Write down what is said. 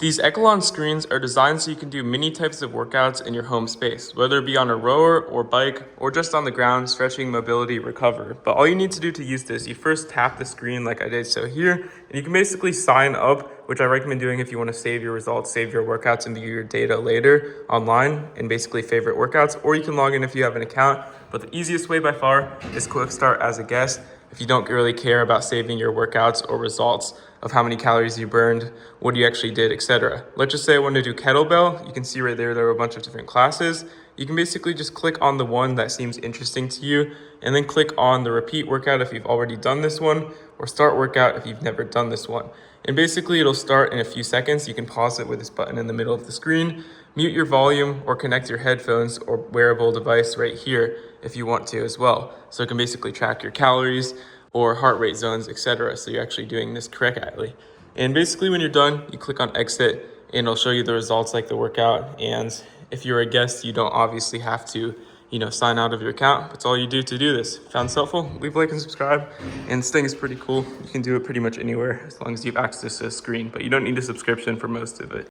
These Echelon screens are designed so you can do many types of workouts in your home space, whether it be on a rower or bike or just on the ground, stretching, mobility, recover. But all you need to do to use this, you first tap the screen like I did so here, and you can basically sign up, which I recommend doing if you want to save your results, save your workouts, and view your data later online and basically favorite workouts, or you can log in if you have an account. But the easiest way by far is quick start as a guest if you don't really care about saving your workouts or results of how many calories you burned, what you actually did, etc. Let's just say I want to do kettlebell. You can see right there are a bunch of different classes. You can basically just click on the one that seems interesting to you and then click on the repeat workout if you've already done this one, or start workout if you've never done this one. And basically it'll start in a few seconds. You can pause it with this button in the middle of the screen, mute your volume, or connect your headphones or wearable device right here if you want to as well. So it can basically track your calories or heart rate zones, etc. So you're actually doing this correctly. And basically when you're done, you click on exit and it'll show you the results like the workout. And if you're a guest, you don't obviously have to, sign out of your account. That's all you do to do this. Found this helpful? Leave a like and subscribe. And this thing is pretty cool. You can do it pretty much anywhere as long as you have access to a screen, but you don't need a subscription for most of it.